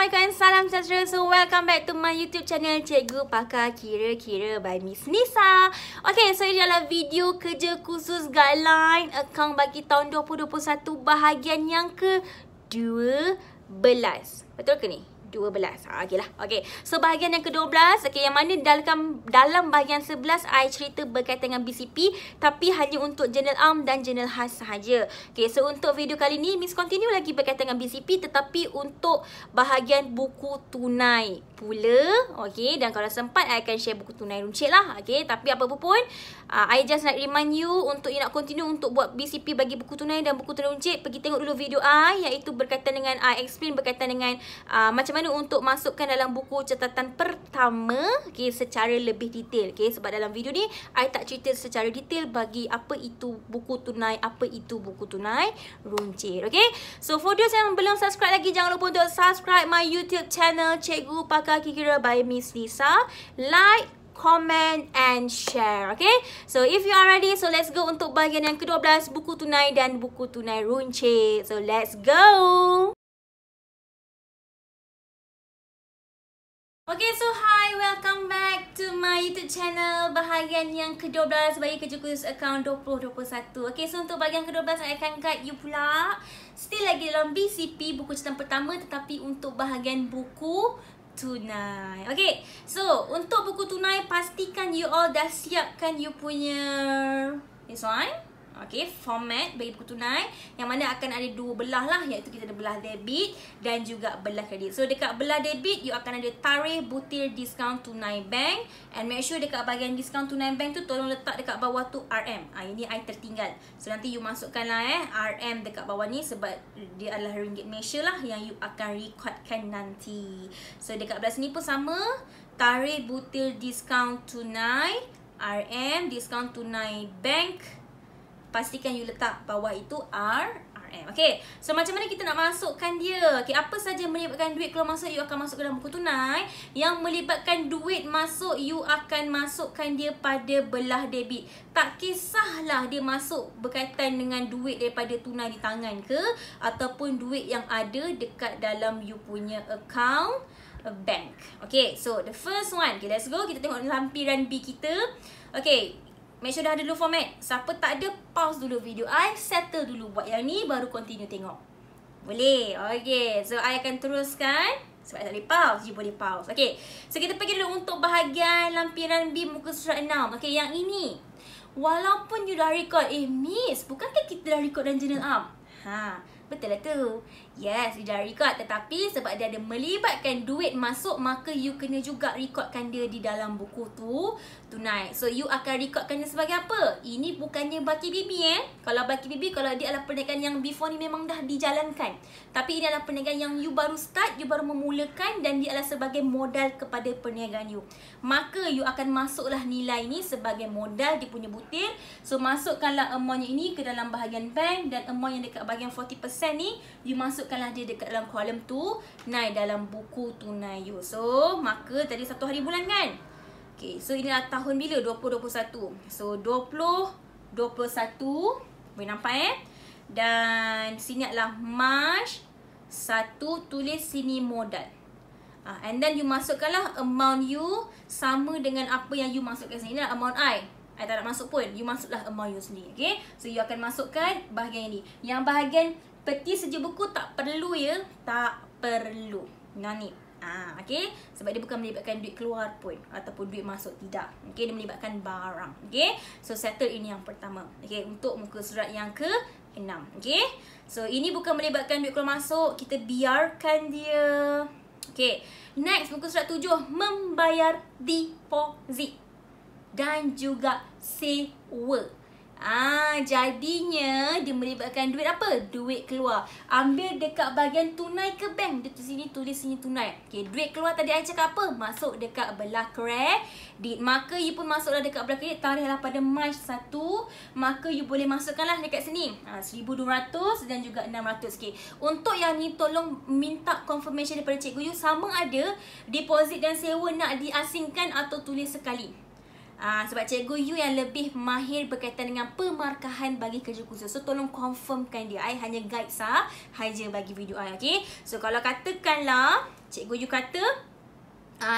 Assalamualaikum and salam sejahtera. So welcome back to my YouTube channel Cikgu Pakar Kira-Kira by Miss Nisa. Okay, so ini adalah video kerja khusus guideline account bagi tahun 2021 bahagian yang ke-12. Betul ke ni? 12. Okay lah. Okay. So bahagian yang ke-12, okay, yang mana dalam bahagian 11 I cerita berkaitan dengan BCP tapi hanya untuk General Am dan General Khas sahaja. Okay, so untuk video kali ni Miss continue lagi berkaitan dengan BCP tetapi untuk bahagian buku tunai pula. Okay, dan kalau sempat I akan share buku tunai runcit lah. Okay, tapi apa-apa pun I just nak remind you untuk you nak continue untuk buat BCP bagi buku tunai dan buku tunai runcit, pergi tengok dulu video I iaitu berkaitan dengan I explain berkaitan dengan macam mana untuk masukkan dalam buku catatan pertama, okay, secara lebih detail. Okay, sebab dalam video ni I tak cerita secara detail bagi apa itu buku tunai, apa itu buku tunai runcit. Okay, so for those yang belum subscribe lagi, jangan lupa untuk subscribe my YouTube channel Cikgu Pakar Kira-Kira by Miss Nisa. Like, comment and share. Okay, so if you are ready, so let's go untuk bahagian yang ke-12, buku tunai dan buku tunai runcit. So let's go. Okay, so hi, welcome back to my YouTube channel bahagian yang ke-12 bagi kerja khusus account 2021. Okay, so untuk bahagian ke-12 saya akan guide you pula still lagi dalam BCP, buku catatan pertama, tetapi untuk bahagian buku tunai. Okay, so untuk buku tunai pastikan you all dah siapkan you punya this one. Okay, format bagi buku tunai yang mana akan ada dua belah lah, iaitu kita ada belah debit dan juga belah kredit. So dekat belah debit you akan ada tarikh butir diskaun tunai bank, and make sure dekat bahagian diskaun tunai bank tu tolong letak dekat bawah tu RM. Ini I tertinggal. So nanti you masukkan lah RM dekat bawah ni sebab dia adalah ringgit Malaysia lah yang you akan recordkan nanti. So dekat belah sini pun sama, tarikh butir diskaun tunai RM, diskaun tunai bank, pastikan you letak bawah itu RM. Okay, so macam mana kita nak masukkan dia? Okay, apa saja melibatkan duit keluar masuk, you akan masuk ke dalam buku tunai. Yang melibatkan duit masuk, you akan masukkan dia pada belah debit. Tak kisahlah dia masuk berkaitan dengan duit daripada tunai di tangan ke, ataupun duit yang ada dekat dalam you punya account bank. Okay, so the first one, okay, let's go. Kita tengok lampiran B kita. Okay, make sure dah ada dulu format. Siapa tak ada, pause dulu video I, settle dulu buat yang ni, baru continue tengok. Boleh? Okay, so I akan teruskan. Sebab tak boleh pause, you boleh pause. Okay, so kita pergi dulu untuk bahagian lampiran B muka surat 6. Okay, yang ini walaupun you dah record, Miss, bukankah kita dah record dan General Am? Betul lah tu. Yes, you dah record, tetapi sebab dia ada melibatkan duit masuk, maka you kena juga recordkan dia di dalam buku tu tunai. So you akan recordkan dia sebagai apa? Ini bukannya baki bibi Kalau baki bibi, kalau dia adalah perniagaan yang before ni memang dah dijalankan, tapi ini adalah perniagaan yang you baru start, you baru memulakan, dan dia adalah sebagai modal kepada perniagaan you. Maka you akan masuklah nilai ni sebagai modal dia punya butir. So masukkanlah amountnya ini ke dalam bahagian bank, dan amount yang dekat bahagian 40% ni you masukkanlah dia dekat dalam kolom tu naik dalam buku tunai you. So maka tadi 1 hari bulan kan. Okay, so inilah tahun bila? 2021. So 2021, boleh nampak dan sini adalah March 1, tulis sini modal. And then you masukkanlah amount you sama dengan apa yang you masukkan sini. Inilah amount I tak nak masuk pun, you masuklah amount you sendiri. Okay, so you akan masukkan bahagian ini. Yang bahagian peti seja buku tak perlu tak perlu. No need. Okay, sebab dia bukan melibatkan duit keluar pun ataupun duit masuk, tidak. Okay, dia melibatkan barang. Okay, so settle ini yang pertama. Okay, untuk muka surat yang ke-6. Okay, so ini bukan melibatkan duit keluar masuk, kita biarkan dia. Okay, next muka surat 7, membayar deposit dan juga sewa. Jadinya dia melibatkan duit apa? Duit keluar. Ambil dekat bahagian tunai ke bank. Dia sini tulis sini tunai. Okay, duit keluar tadi I cakap apa? Masuk dekat belah kredit. Maka you pun masuklah dekat belah kredit. Tarikhlah pada March 1. Maka you boleh masukkanlah dekat sini 1,200 dan juga 600. Okay, untuk yang ni tolong minta confirmation daripada cikgu you sama ada deposit dan sewa nak diasingkan atau tulis sekali. Sebab cikgu you yang lebih mahir berkaitan dengan pemarkahan bagi kerja khusus. So tolong confirmkan dia. I hanya guide sahaja bagi video I, okay? So kalau katakanlah cikgu you kata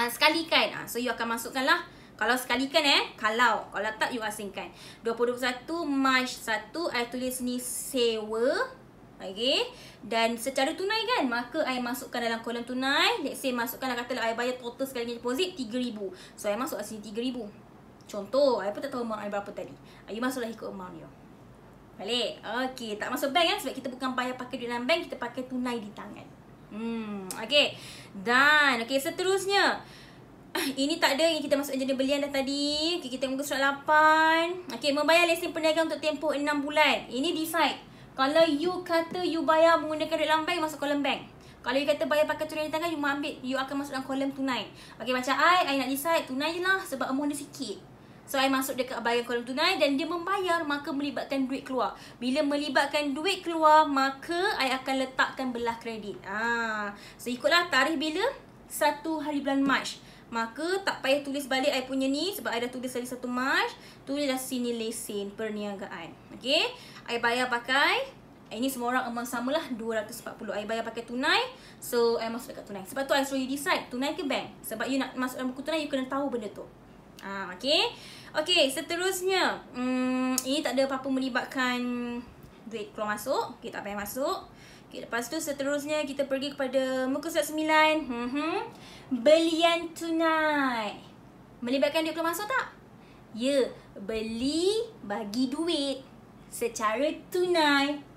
sekalikan, so you akan masukkanlah. Kalau sekalikan kalau tak you asingkan. 2021 Mac 1 I tulis ni sewa. Okay. Dan secara tunai kan, maka I masukkan dalam kolom tunai. Let's say masukkanlah, katalah I bayar total sekali deposit 3,000. So I masuk sini 3,000. Contoh, I pun tak tahu amount I berapa tadi. You masuklah ikut amount you. Balik. Okay, tak masuk bank kan, sebab kita bukan bayar pakai duit dalam bank, kita pakai tunai di tangan. Okay. Dan okay, seterusnya ini tak ada yang kita masuk jenis belian dah tadi. Okay, kita muka surat 8. Okay, membayar lesen perniagaan untuk tempoh 6 bulan. Ini decide. Kalau you kata you bayar menggunakan duit dalam bank, masuk kolom bank. Kalau you kata bayar pakai tunai di tangan, you akan masuk dalam kolom tunai. Okay, macam I nak decide tunai je lah, sebab amount dia sikit. So, I masuk dekat bayar kolom tunai dan dia membayar, maka melibatkan duit keluar. Bila melibatkan duit keluar, maka I akan letakkan belah kredit. So, ikutlah tarikh bila? 1 hari bulan Mac. Maka, tak payah tulis balik I punya ni, sebab I dah tulis dari 1 Mac. Tulislah sini lesen perniagaan. Okay? I bayar pakai, ini semua orang amount sama lah, 240. I bayar pakai tunai. So, I masuk dekat tunai. Sebab tu I suruh you decide, tunai ke bank. Sebab you nak masuk dalam buku tunai, you kena tahu benda tu. Okay. Okay, seterusnya ini tak ada apa-apa melibatkan duit keluar masuk. Okay, tak payah masuk. Okay, lepas tu seterusnya kita pergi kepada muka surat 9. Belian tunai. Melibatkan duit keluar masuk tak? Ya, beli bagi duit secara tunai.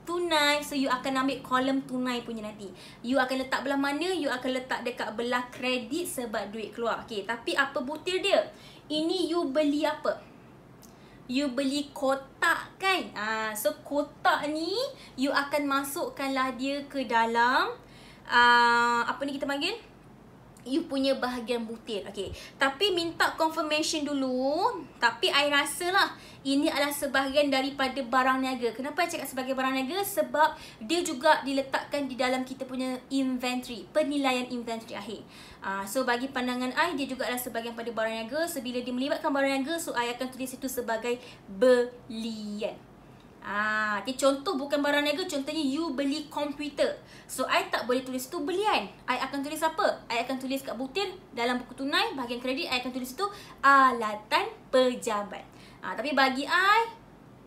So you akan ambil kolom tunai punya nanti. You akan letak belah mana? You akan letak dekat belah kredit sebab duit keluar. Okay, tapi apa butir dia? Ini you beli apa? You beli kotak kan? So kotak ni you akan masukkanlah dia ke dalam apa ni kita panggil? You punya bahagian butir. Okay. Tapi minta confirmation dulu. Tapi I rasa lah ini adalah sebahagian daripada barang niaga. Kenapa I cakap sebagai barang niaga? Sebab dia juga diletakkan di dalam kita punya inventory. Penilaian inventory akhir. So bagi pandangan I, dia juga adalah sebahagian pada barang niaga. So bila dia melibatkan barang niaga, so I akan tulis itu sebagai belian. Okay, contoh bukan barang niaga, contohnya you beli komputer. So, I tak boleh tulis tu belian. I akan tulis apa? I akan tulis kat butir dalam buku tunai, bahagian kredit, I akan tulis tu alatan pejabat. Tapi bagi I,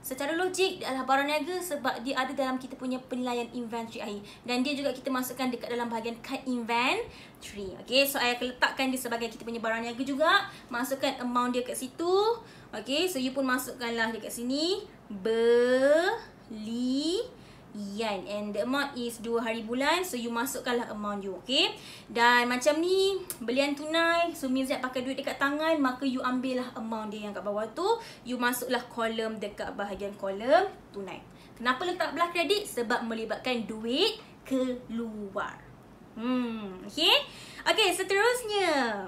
secara logik, dia adalah barang niaga sebab dia ada dalam kita punya penilaian inventory akhir. Dan dia juga kita masukkan dekat dalam bahagian kad inventory. Okay, so I akan letakkan dia sebagai kita punya barang niaga juga. Masukkan amount dia kat situ. Okay, so you pun masukkanlah dekat sini. Belian, and the amount is 2 hari bulan. So you masukkanlah amount you. Okay, dan macam ni belian tunai. So means that pakai duit dekat tangan, maka you ambil lah amount dia yang kat bawah tu. You masuklah kolom dekat bahagian kolom tunai. Kenapa letak belah kredit? Sebab melibatkan duit keluar. Okay, seterusnya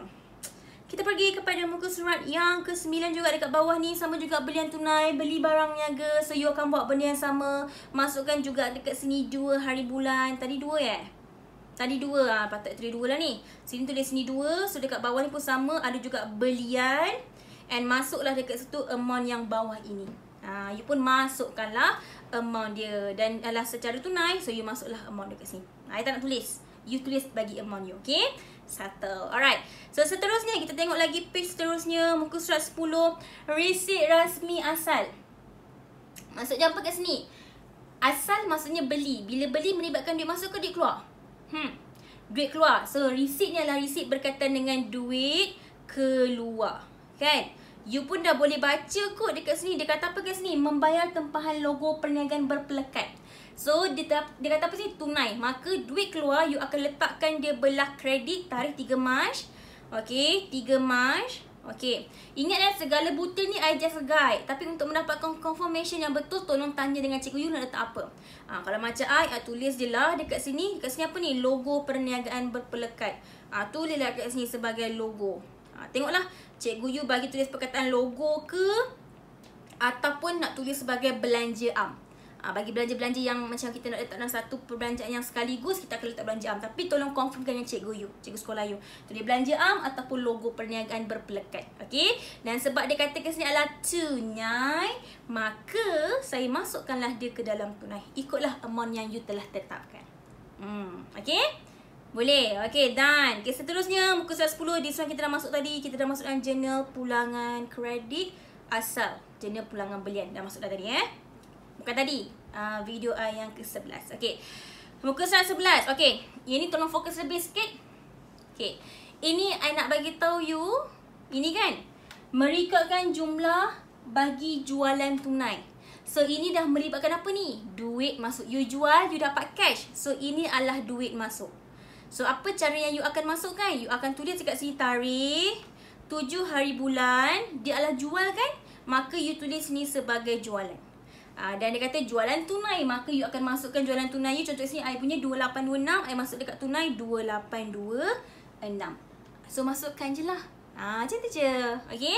kita pergi kepada muka surat yang ke-9 juga dekat bawah ni. Sama juga belian tunai, beli barang niaga. So you akan buat benda yang sama. Masukkan juga dekat sini 2 hari bulan. Tadi 2 Tadi 2, patut tulis 2 lah ni. Sini tulis sini 2. So dekat bawah ni pun sama, ada juga belian. And masuklah dekat situ amount yang bawah ini. You pun masukkanlah amount dia. Dan adalah secara tunai, so you masuklah amount dekat sini. I tak nak tulis. You tulis bagi amount you, okay? Settle. Alright. So seterusnya kita tengok lagi page seterusnya, muka surat 10, resit rasmi asal. Maksudnya apa kat sini? Asal maksudnya beli. Bila beli melibatkan duit masuk ke duit keluar? Duit keluar. So resit ni adalah resit berkaitan dengan duit keluar. Kan? You pun dah boleh baca kot dekat sini. Dia kata apa kat sini? Membayar tempahan logo perniagaan berpelekat. So, dia kata apa sih? Tunai. Maka, duit keluar, you akan letakkan dia belah kredit tarikh 3 Mac. Okay, 3 Mac. Okay. Ingat segala butir ni I just guide. Tapi untuk mendapatkan confirmation yang betul, tolong tanya dengan cikgu you nak letak apa. Kalau macam I tulis je lah dekat sini. Dekat sini apa ni? Logo perniagaan berpelekat. Tulislah dekat sini sebagai logo. Tengoklah, cikgu you bagi tulis perkataan logo ke ataupun nak tulis sebagai belanja am. Bagi belanja-belanja yang macam kita nak letak dalam satu perbelanjaan yang sekaligus, kita akan letak belanja am. Tapi tolong confirmkan dengan cikgu sekolah you. Tulis belanja am ataupun logo perniagaan berpelekat. Okey. Dan sebab dia katakan sini adalah tunai, maka saya masukkanlah dia ke dalam tunai. Ikutlah amount yang you telah tetapkan. Okey. Boleh. Okey, done. Okey, seterusnya muka surat 10. This one kita dah masuk tadi. Kita dah masuk dalam jurnal pulangan kredit asal. Jurnal pulangan belian dah masuk dah tadi Bukan tadi. Video yang ke-11. Okey. Muka surat 11. Okey. Ini tolong fokus lebih sikit. Okey. Ini I nak bagi tahu you. Ini kan. Merekodkan jumlah bagi jualan tunai. So ini dah melibatkan apa ni? Duit masuk. You jual, you dapat cash. So ini adalah duit masuk. So apa cara yang you akan masukkan? You akan tulis dekat sini tarikh 7 hari bulan. Dia adalah jual kan? Maka you tulis sini sebagai jualan. Dan dia kata jualan tunai, maka you akan masukkan jualan tunai you. Contoh sini I punya 2826, I masuk dekat tunai 2826. So masukkan je lah. Macam tu je. Okay.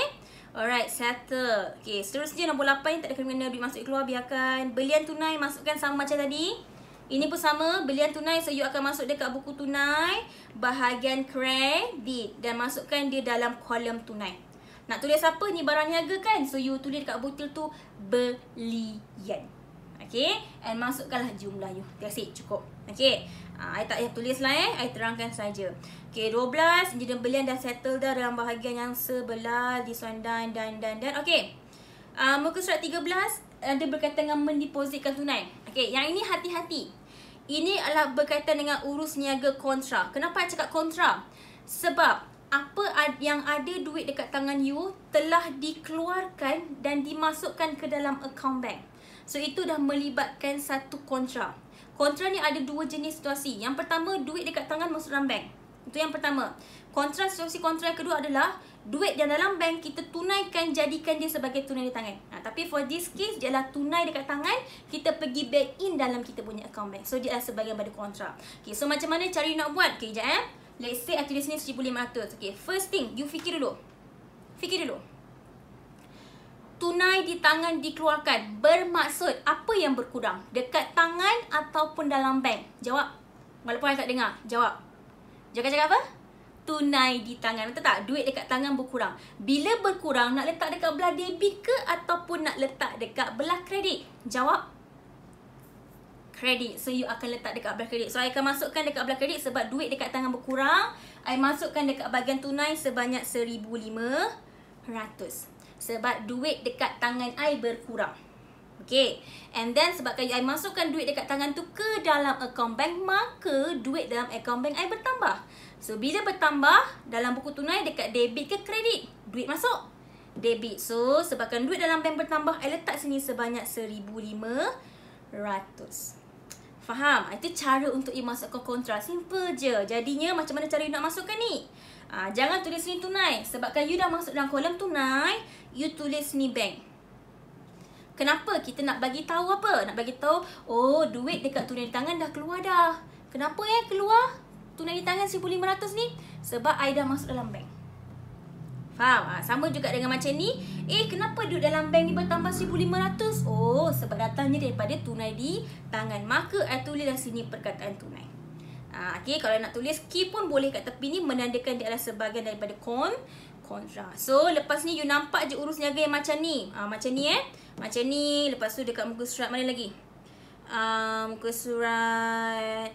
Alright, settle. Okay, seterusnya nombor 8 tak ada kena duit masuk keluar, biarkan. Belian tunai masukkan sama macam tadi. Ini pun sama, belian tunai. So you akan masuk dekat buku tunai, bahagian kredit, dan masukkan dia dalam kolom tunai. Nak tulis apa ni, barang niaga kan? So you tulis dekat butil tu belian. Okay. And masukkanlah jumlah you. That's it, cukup. Okay. I tak payah tulis lah I terangkan saja. Okay, 12. Jadi belian dah settle dah dalam bahagian yang sebelah. This one done. Okay. Muka surat 13. Ada berkaitan dengan mendepositkan tunai. Okay, yang ini hati-hati. Ini adalah berkaitan dengan urus niaga kontra. Kenapa I cakap kontra? Sebab apa yang ada duit dekat tangan you telah dikeluarkan dan dimasukkan ke dalam akaun bank. So itu dah melibatkan satu kontra. Kontra ni ada dua jenis situasi. Yang pertama, duit dekat tangan masuk dalam bank. Itu yang pertama. Situasi kontra yang kedua adalah duit yang dalam bank kita tunaikan, jadikan dia sebagai tunai di tangan. Tapi for this case dia adalah tunai dekat tangan, kita pergi back in dalam kita punya account bank. So dia adalah sebahagian pada kontra. Okay, so macam mana cara you nak buat? Okay, sekejap Let's say I tulis ni 1,500. Okay, first thing, you fikir dulu. Tunai di tangan dikeluarkan. Bermaksud apa yang berkurang? Dekat tangan ataupun dalam bank? Jawab. Walaupun I tak dengar. Jawab. Jangan cakap apa? Tunai di tangan. Betul tak? Duit dekat tangan berkurang. Bila berkurang, nak letak dekat belah debit ke ataupun nak letak dekat belah kredit? Jawab. Kredit. So you akan letak dekat belah kredit. So I akan masukkan dekat belah kredit sebab duit dekat tangan berkurang. I masukkan dekat bahagian tunai sebanyak 1,500. Sebab duit dekat tangan I berkurang. Okay. And then sebabkan I masukkan duit dekat tangan tu ke dalam account bank, maka duit dalam account bank I bertambah. So bila bertambah dalam buku tunai, dekat debit ke kredit? Duit masuk debit. So sebabkan duit dalam bank bertambah, I letak sini sebanyak 1,500. Faham? Itu cara untuk you masukkan kontra. Simple je. Jadinya macam mana cara you nak masukkan ni? Jangan tulis sini tunai. Sebabkan you dah masuk dalam kolom tunai, you tulis sini bank. Kenapa? Kita nak bagi tahu apa? Nak bagi tahu, oh duit dekat tunai di tangan dah keluar dah. Kenapa keluar tunai di tangan 1,500 ni? Sebab I dah masuk dalam bank. Faham? Sama juga dengan macam ni. Kenapa duit dalam bank ni bertambah 1,500? Oh, sebab datangnya daripada tunai di tangan. Maka I tulis dalam sini perkataan tunai. Okay, kalau nak tulis key pun boleh kat tepi ni, menandakan dia adalah sebahagian daripada kontra. So, lepas ni you nampak je urus niaga yang macam ni. Macam ni Macam ni. Lepas tu dekat muka surat mana lagi? Muka surat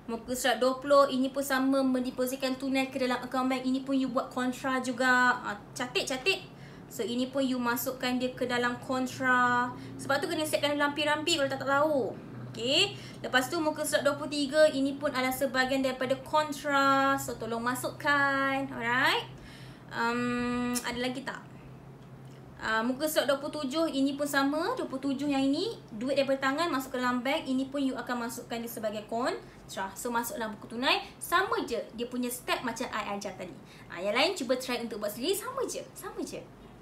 20. Ini pun sama, mendepositkan tunai ke dalam akaun bank. Ini pun you buat kontra juga. Catik. So ini pun you masukkan dia ke dalam kontra. Sebab tu kena setkan rampi-rampi kalau tak tahu. Okay. Lepas tu muka surat 23. Ini pun adalah sebahagian daripada kontra. So tolong masukkan. Alright. Ada lagi tak? Muka surat 27. Ini pun sama. 27 yang ini, duit daripada tangan masuk ke dalam bank. Ini pun you akan masukkan dia sebagai kontra. So masuk dalam buku tunai. Sama je. Dia punya step macam I ajar tadi. Yang lain cuba try untuk buat sendiri. Sama je.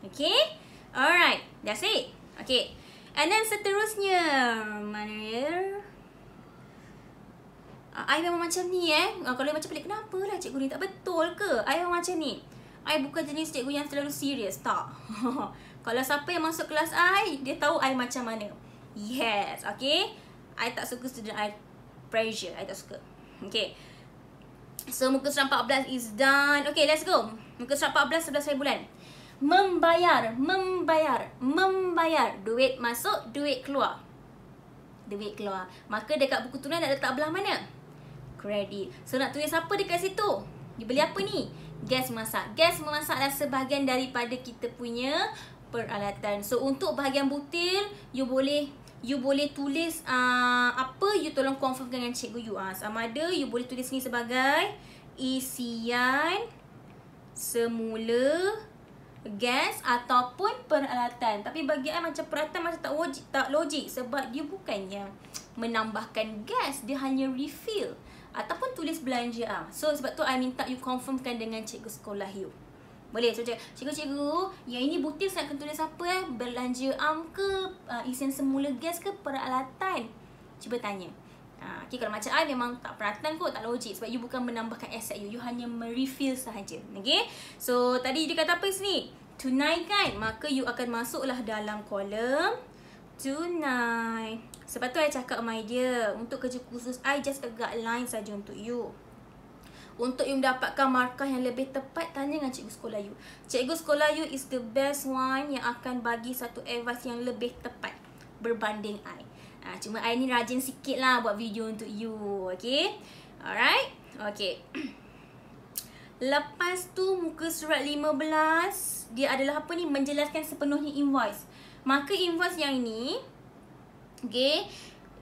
Okay. Alright. That's it. Okay. And then seterusnya, mana ya? I memang macam ni Kalau macam pelik, kenapa lah cikgu ni tak betul ke? I memang macam ni. I bukan jenis cikgu yang terlalu serius. Tak. Kalau siapa yang masuk kelas I, dia tahu I macam mana. Yes, okay. I tak suka student I pressure. I tak suka. Okay. So, muka surat 14 is done. Okay, let's go. Muka surat 14, 11 hari bulan. Membayar. Duit masuk, duit keluar. Maka dekat buku tunai nak letak belah mana? Kredit. So, nak tulis apa dekat situ? You beli apa ni? Gas memasak. Gas memasak adalah sebahagian daripada kita punya peralatan. So, untuk bahagian butir, you boleh tulis apa, you tolong confirm dengan cikgu you. Sama ada you boleh tulis ni sebagai isian semula gas ataupun peralatan. Tapi bagi I macam peralatan macam tak logik sebab dia bukannya menambahkan gas, dia hanya refill ataupun tulis belanja. So sebab tu I minta you confirmkan dengan cikgu sekolah you. Boleh? So cikgu, yang ini butir saya akan tulis apa belanja ke, isian semula gas ke, peralatan? Cuba tanya. Okay, kalau macam I memang tak peralatan kot, tak logik sebab you bukan menambahkan aset you hanya merefill sahaja. Okay, so tadi dia kata apa sini? Tunaikan, maka you akan masuklah dalam kolom tunai. Sebab tu I cakap my dear, untuk kerja khusus I just agak line saja untuk you. Untuk you mendapatkan markah yang lebih tepat, tanya dengan cikgu sekolah you. Cikgu sekolah you is the best one yang akan bagi satu advice yang lebih tepat berbanding I. Cuma I ni rajin sikit lah buat video untuk you. Okay, alright. Okay. Lepas tu muka surat 15, dia adalah apa ni? Menjelaskan sepenuhnya invoice. Maka invoice yang ni, okay,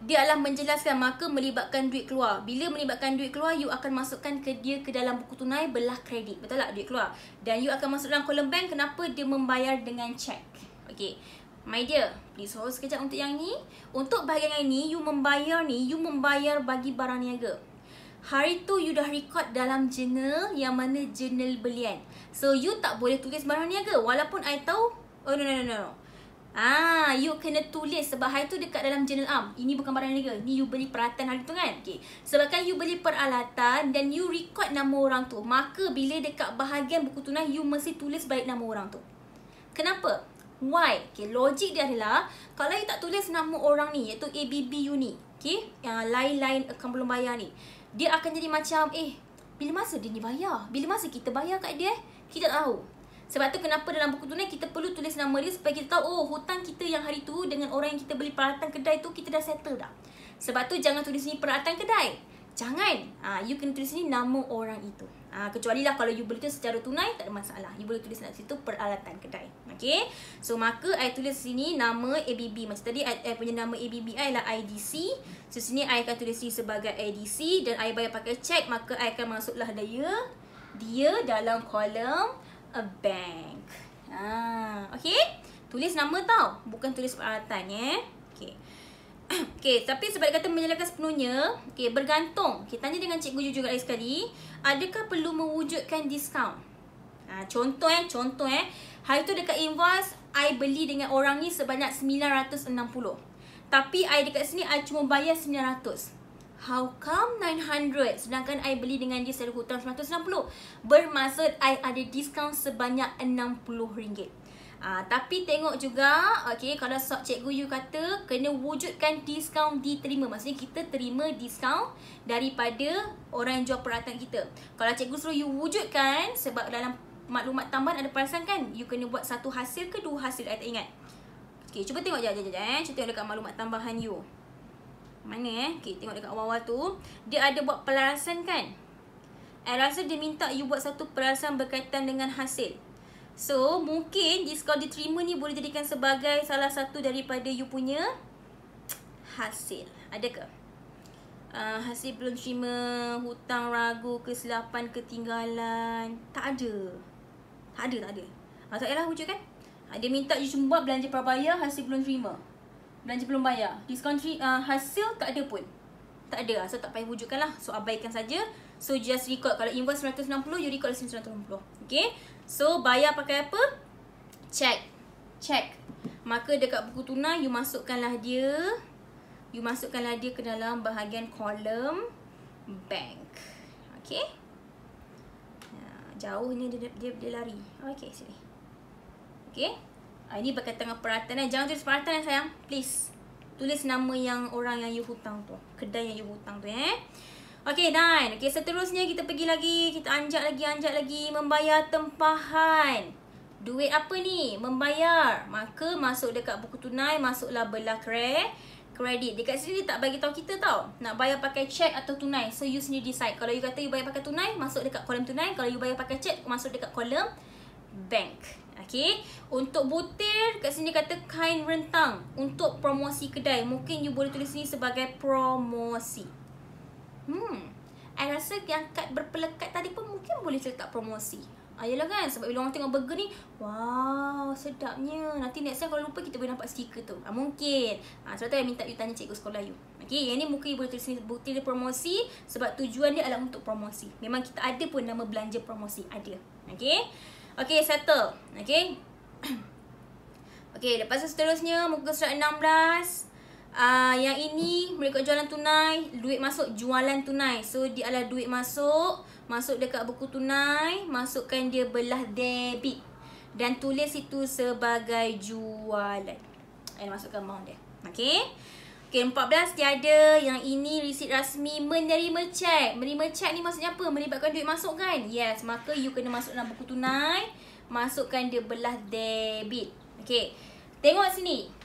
dia adalah menjelaskan, maka melibatkan duit keluar. Bila melibatkan duit keluar, you akan masukkan ke dalam buku tunai belah kredit. Betul tak? Duit keluar. Dan you akan masuk dalam kolom bank. Kenapa? Dia membayar dengan cek. Okay, my dear, please hold sekejap untuk yang ni. Untuk bahagian yang ni, you membayar bagi barang niaga. Hari tu you dah record dalam jurnal, yang mana jurnal belian. So you tak boleh tulis barang niaga. Walaupun I tahu, oh no. You kena tulis sebab hari tu dekat dalam jurnal ini bukan barang niaga. Ni you beli peralatan hari tu kan. Okay. Sebabkan you beli peralatan dan you record nama orang tu, maka bila dekat bahagian buku tunai, you mesti tulis baik nama orang tu. Kenapa? Why? Okay, logik dia adalah kalau you tak tulis nama orang ni, iaitu ABB you ni, okay, yang lain-lain akan belum bayar ni, dia akan jadi macam bila masa dia ni bayar? Bila masa kita bayar kat dia? Kita tak tahu. Sebab tu kenapa dalam buku tunai kita perlu tulis nama dia supaya kita tahu, hutang kita yang hari tu dengan orang yang kita beli peralatan kedai tu kita dah settle dah. Sebab tu jangan tulis ni peralatan kedai. Jangan. You kena tulis ni nama orang itu. Kecuali lah kalau you beli tu secara tunai, tak ada masalah. You boleh tulis kat situ peralatan kedai. Okay. So maka I tulis sini nama ABB. Macam tadi I punya nama ABB I lah IDC. So sini I akan tulis ni sebagai IDC dan I bayar pakai cek. Maka I akan masuklah dia dalam kolom a bank. Okay. Tulis nama tau, bukan tulis peralatan Okay. Okay, tapi sebab dia kata menjelaskan sepenuhnya, okay, bergantung. Okay, tanya dengan cikgu you juga lagi sekali, adakah perlu mewujudkan diskaun? Contoh hari tu dekat invoice I beli dengan orang ni sebanyak 960. Tapi I dekat sini I cuma bayar 900. How come 900 sedangkan I beli dengan dia secara hutang 960? Bermaksud I ada diskaun sebanyak RM60. Tapi tengok juga, okay, kalau cikgu you kata kena wujudkan diskaun diterima. Maksudnya kita terima diskaun daripada orang yang jual peralatan kita. Kalau cikgu suruh you wujudkan, sebab dalam maklumat tambahan ada perasan kan, you kena buat satu hasil ke dua hasil, I tak ingat. Okay, cuba tengok je. Cuba tengok dekat maklumat tambahan you. Mana okay, tengok dekat awal-awal tu, dia ada buat pelarasan kan. I rasa dia minta you buat satu pelarasan berkaitan dengan hasil. So, mungkin diskaun diterima ni boleh jadikan sebagai salah satu daripada you punya hasil. Ada ke? Hasil belum terima, hutang ragu, kesilapan, ketinggalan. Tak ada. Tak ada. Tak payahlah wujud kan? Dia minta you cuma buat belanja prabayar, hasil belum terima. Belanja belum bayar. Diskaun hasil tak ada pun. Tak ada. So, tak payah wujudkan lah. So, abaikan saja. So, just record. Kalau invoice 960, you record 960. Okay? So, bayar pakai apa? Cek. Maka dekat buku tunai, you masukkanlah dia ke dalam bahagian kolom bank. Okay? Jauhnya dia lari. Okay, sini. Okay? Ini berkaitan dengan peralatan. Jangan tulis peralatan sayang. Please. tulis nama yang orang yang you hutang tu, kedai yang you hutang tu Okay, done. Okay, seterusnya kita pergi lagi, kita anjak lagi, membayar tempahan. Duit apa ni? Membayar. Maka masuk dekat buku tunai, masuklah belah kredit. Dekat sini dia tak bagi tahu kita tau, nak bayar pakai cek atau tunai. So you sendiri decide. Kalau you kata you bayar pakai tunai, masuk dekat kolom tunai. Kalau you bayar pakai cek, masuk dekat kolom bank. Okay, untuk butir kat sini kata kain rentang untuk promosi kedai. Mungkin you boleh tulis ni sebagai promosi. I rasa yang kad berpelekat tadi pun mungkin boleh letak promosi. Yelah kan, sebab bila orang tengok burger ni, wow, sedapnya. Nanti next time kalau lupa kita boleh nampak stiker tu. Mungkin. Sebab tu I minta you tanya cikgu sekolah you. Okay, yang ni mungkin you boleh tulis butir promosi sebab tujuan dia adalah untuk promosi. Memang kita ada pun nama belanja promosi, ada. Okay, okay, settle. Okay. Okay, lepas tu seterusnya muka surat 16. Yang ini mereka jualan tunai, duit masuk jualan tunai. So dia adalah duit masuk dekat buku tunai, masukkan dia belah debit dan tulis itu sebagai jualan. Masukkan amount dia. Okay. Okay, 14 tiada. Yang ini resit rasmi menerima cek. Menerima cek ni maksudnya apa? Melibatkan duit masuk kan? Yes, maka you kena masuk dalam buku tunai, masukkan dia belah debit. Okay, tengok sini.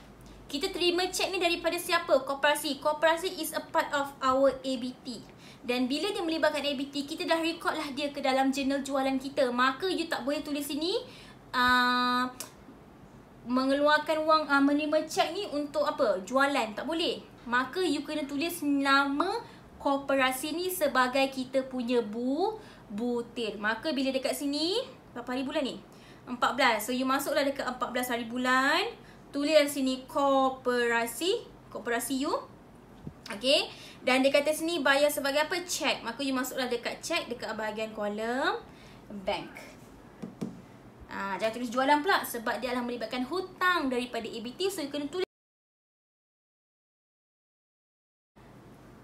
Kita terima cek ni daripada siapa? Koperasi. Koperasi is a part of our ABT. Dan bila dia melibatkan ABT, kita dah record lah dia ke dalam jurnal jualan kita. Maka you tak boleh tulis sini mengeluarkan wang, menerima cek ni untuk apa? Jualan. Tak boleh. Maka you kena tulis nama koperasi ni sebagai kita punya butir. Maka bila dekat sini, berapa hari bulan ni? 14. So you masuklah dekat 14 hari bulan. Tulis di sini koperasi you. Okay. Dan dia kata sini bayar sebagai apa? Cek. Maka you masuklah dekat cek, dekat bahagian kolom bank. Jangan tulis jualan pula sebab dia adalah melibatkan hutang daripada ABT. So you kena tulis.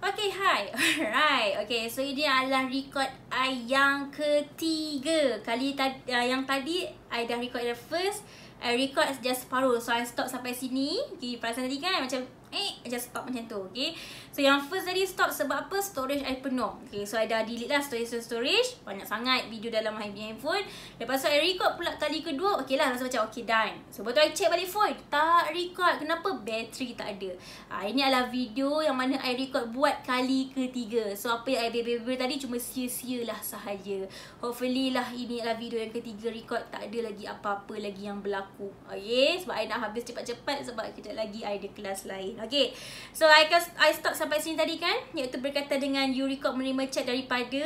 Okay, hi. Alright. Okay, so ini adalah record I yang ketiga. Yang tadi I dah record the first. I record just separuh. So I stop sampai sini. Okay, perasan tadi kan macam just stop macam tu. Okay, so yang first tadi stop sebab apa? Storage I penuh. Okay, so I dah delete lah storage. Banyak sangat video dalam my handphone. Lepas tu I record pula kali kedua. Okay lah, rasa macam okay, done. So betul I check balik phone, tak record. Kenapa? Bateri tak ada. Ini adalah video yang mana I record buat kali ketiga. So apa yang I bebel tadi cuma sia-sia lah sahaja. Hopefully lah ini adalah video yang ketiga record, tak ada lagi apa-apa lagi yang berlaku. Okay, sebab I nak habis cepat-cepat sebab kejap lagi I ada kelas lain. Okay, so I stop sampai sini tadi kan, iaitu berkaitan dengan you record menerima cek daripada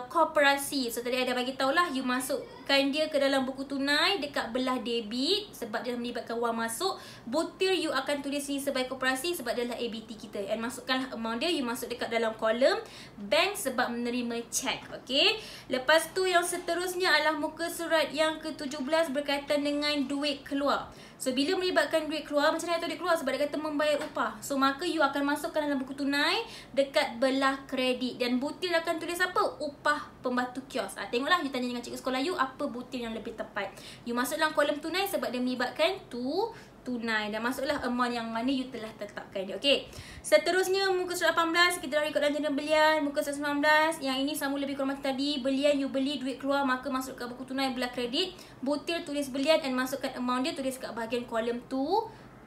koperasi. So tadi ada bagi tahulah you masukkan dia ke dalam buku tunai dekat belah debit sebab dia melibatkan wang masuk. Butir you akan tulis ni sebagai koperasi sebab dia adalah ABT kita. And masukkanlah amount dia, you masuk dekat dalam kolom bank sebab menerima cek. Okay, lepas tu yang seterusnya adalah muka surat yang ke-17 berkaitan dengan duit keluar. So bila melibatkan duit keluar, macam mana tahu duit keluar? Sebab dia kata membayar upah. So maka you akan masukkan dalam buku tunai dekat belah kredit. Dan butir akan tulis apa? Upah pembantu kios. Tengoklah, you tanya dengan cikgu sekolah you apa butir yang lebih tepat. You masuk dalam kolom tunai sebab dia melibatkan tunai. Dan masuklah amount yang mana you telah tetapkan dia. Okay, seterusnya muka surat 18. Kita dah record dalam jurnal belian. Muka surat 19. Yang ini sama lebih kurang macam tadi. Belian you beli, duit keluar, maka masuk ke buku tunai belah kredit. Butir tulis belian dan masukkan amount dia, tulis kat bahagian kolom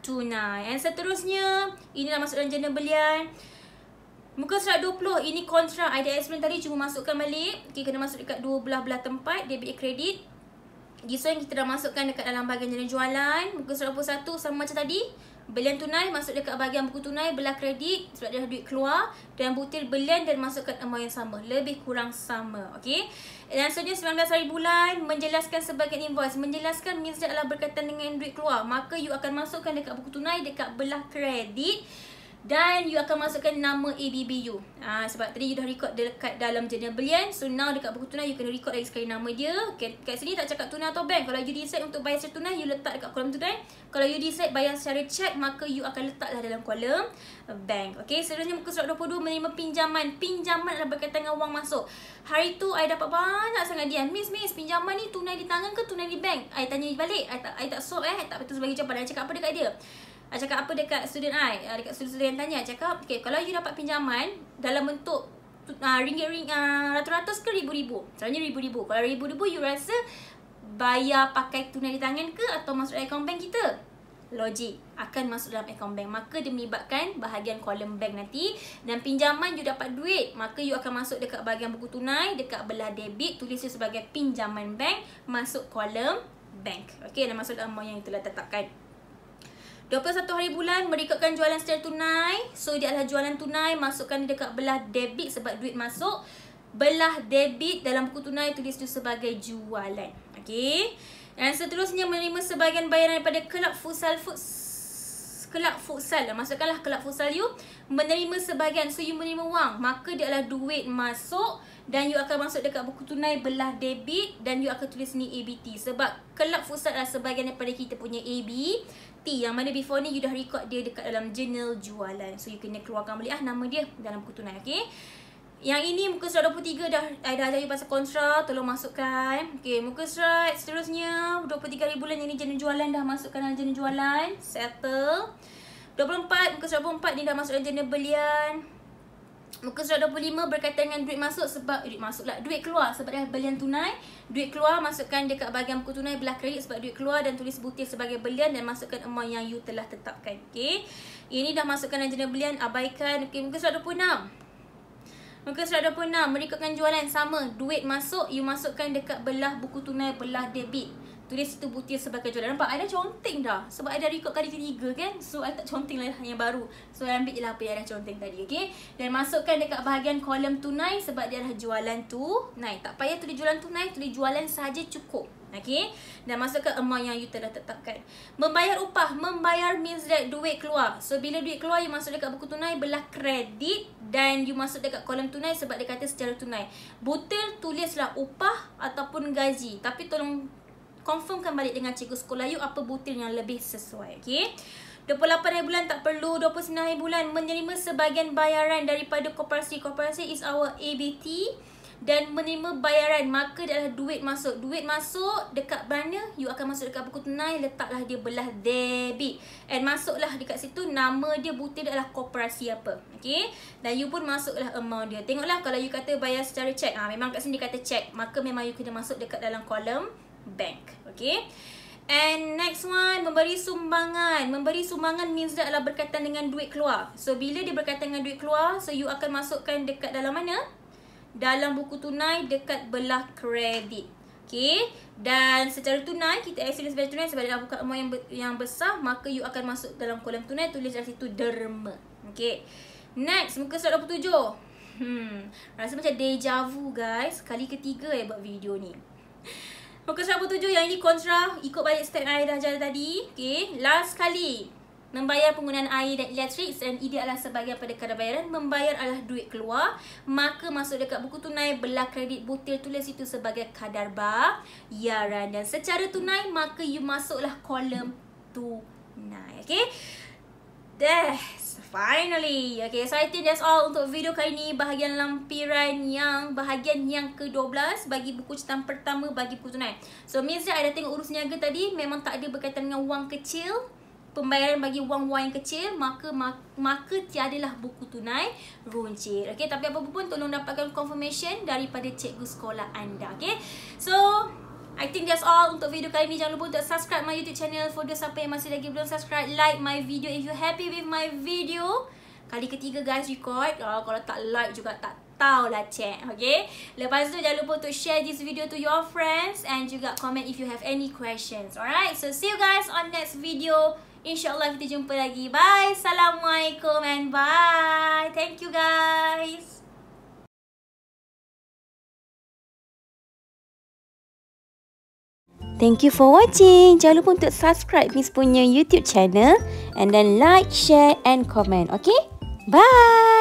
tunai. And seterusnya inilah masuk dalam jurnal belian. Muka surat 20. Ini kontrak. I dah explain tadi, cuma masukkan balik. Okay, kena masuk dekat dua belah tempat, debit kredit. This one kita dah masukkan dekat dalam bahagian jurnal jualan. Muka surat 21 sama macam tadi. Belian tunai masuk dekat bahagian buku tunai belah kredit sebab dia dah duit keluar. Dan butir belian dan masukkan amount yang sama, lebih kurang sama. Okay, dan seterusnya 19 hari bulan. Menjelaskan sebagai invoice. Menjelaskan means dia adalah berkaitan dengan duit keluar. Maka you akan masukkan dekat buku tunai dekat belah kredit. Dan you akan masukkan nama ABBU. Sebab tadi you dah record dekat dalam jurnal belian. So now dekat buku tunai you kena record lagi sekali nama dia. Okay, kat sini tak cakap tunai atau bank. Kalau you decide untuk bayar secara tunai, you letak dekat kolom tunai. Kalau you decide bayar secara cek, maka you akan letaklah dalam kolom bank. Okay, seterusnya muka surat 22, menerima pinjaman. Pinjaman adalah berkaitan dengan wang masuk. Hari tu I dapat banyak sangat dia. Miss, pinjaman ni tunai di tangan ke tunai di bank? I tanya balik. I tak solve I tak betul sebagai jawapan. I cakap apa dekat dia? cakap apa dekat student I? Dekat student tanya, cakap, okay, kalau you dapat pinjaman dalam bentuk ringgit ratus-ratus ke ribu-ribu? Selalunya ribu-ribu. Kalau ribu-ribu, you rasa bayar pakai tunai di tangan ke atau masuk dalam akaun bank kita? Logik, akan masuk dalam akaun bank. Maka dia melibatkan bahagian kolom bank nanti. Dan pinjaman you dapat duit, maka you akan masuk dekat bahagian buku tunai, dekat belah debit, tulis you sebagai pinjaman bank, masuk kolom bank. Okay, dan masuk dalam amount yang telah tetapkan. 21 hari bulan merekodkan jualan secara tunai. So dia adalah jualan tunai, masukkan dekat belah debit sebab duit masuk. Belah debit dalam buku tunai tulis tu sebagai jualan. Okay. Dan seterusnya menerima sebahagian bayaran daripada kelab futsal. Masukkanlah kelab futsal you menerima sebahagian. So you menerima wang, maka dia adalah duit masuk dan you akan masuk dekat buku tunai belah debit dan you akan tulis ni ABT. Sebab kelab futsal adalah sebahagian daripada kita punya ABT, yang mana before ni you dah record dia dekat dalam journal jualan. So you kena keluarkan balik nama dia dalam buku tunai. Okay. Yang ini muka surat 23 dah ajar you pasal kontra, tolong masukkan. Okey, muka surat seterusnya 23 hari bulan, yang ni jenis jualan dah masukkan dalam jenis jualan. Settle. 24, muka surat 24 ni dah masuk dalam jenis belian. Muka surat 25 berkaitan dengan duit masuk sebab duit keluar sebab dah belian tunai. Duit keluar masukkan dekat bahagian buku tunai belah kredit sebab duit keluar dan tulis butir sebagai belian dan masukkan amount yang you telah tetapkan. Okey. Ini dah masukkan dalam jenis belian, abaikan. Okey, muka surat 26. Muka surat 26, merekodkan jualan sama. Duit masuk, you masukkan dekat belah buku tunai, belah debit. Tulis itu butir sebagai jualan. Nampak? I dah conteng dah. Sebab I dah record kali ketiga kan. So, I tak conteng lah yang baru. So, I ambil je lah apa yang I dah conteng tadi. Okay. Dan masukkan dekat bahagian kolom tunai sebab dia adalah jualan tunai. Tak payah tulis jualan tunai, tulis jualan saja cukup. Okay. Dan masukkan amount yang you telah tetapkan. Membayar upah. Membayar means that duit keluar. So, bila duit keluar, you masuk dekat buku tunai, belah kredit. Dan you masuk dekat kolom tunai sebab dia kata secara tunai. Butir tulislah upah ataupun gaji. Tapi tolong confirmkan balik dengan cikgu sekolah you apa butir yang lebih sesuai. Okay. 28 hari bulan tak perlu. 29 hari bulan menerima sebahagian bayaran daripada koperasi. Koperasi is our ABT. Dan menerima bayaran, maka dia adalah duit masuk. Duit masuk dekat mana? You akan masuk dekat buku tunai, letaklah dia belah debit. And masuklah dekat situ, nama dia butir adalah koperasi apa. Okay. Dan you pun masuklah amount dia. Tengoklah kalau you kata bayar secara cek. Memang kat sini dia kata cek. Maka memang you kena masuk dekat dalam kolom bank. Okay. And next one, memberi sumbangan. Memberi sumbangan means that adalah berkaitan dengan duit keluar. So, bila dia berkaitan dengan duit keluar, so you akan masukkan dekat dalam mana? Dalam buku tunai dekat belah kredit. Okay. Dan secara tunai, kita actually sebagai tunai sebab dia dah buka amount yang besar, maka you akan masuk dalam kolom tunai, tulis dari situ derma. Okay. Next, muka surat 27. Rasa macam deja vu guys. Kali ketiga buat video ni. Muka surat 27, yang ini kontra. Ikut balik step yang I dah ajar tadi. Okay. Last kali. Membayar penggunaan air dan elektrik dan ide adalah sebagai pada kadar bayaran. Membayar adalah duit keluar. Maka masuk dekat buku tunai, belah kredit, butir tulis itu sebagai kadar bayaran. Dan secara tunai, maka you masuklah kolom tunai. Okay. Finally. Okay, so I think that's all untuk video kali ni. Bahagian lampiran yang bahagian yang ke-12 bagi buku catatan pertama bagi buku tunai. So, means that I dah tengok urus niaga tadi, memang tak ada berkaitan dengan wang kecil. Pembayaran bagi wang-wang yang kecil, maka tiadalah buku tunai runcit. Okay, tapi apa pun tolong dapatkan confirmation daripada cikgu sekolah anda. Okay, so I think that's all untuk video kali ni. Jangan lupa untuk subscribe my YouTube channel for those siapa yang masih lagi belum subscribe. Like my video if you happy with my video. Kali ketiga guys record. Kalau tak like juga tak tahulah cek. Okay, lepas tu jangan lupa untuk share this video to your friends and juga comment if you have any questions. Alright, so see you guys on next video. InsyaAllah kita jumpa lagi. Bye. Assalamualaikum and bye. Thank you guys. Thank you for watching. Jangan lupa untuk subscribe Miss punya YouTube channel. And then like, share and comment. Okay? Bye.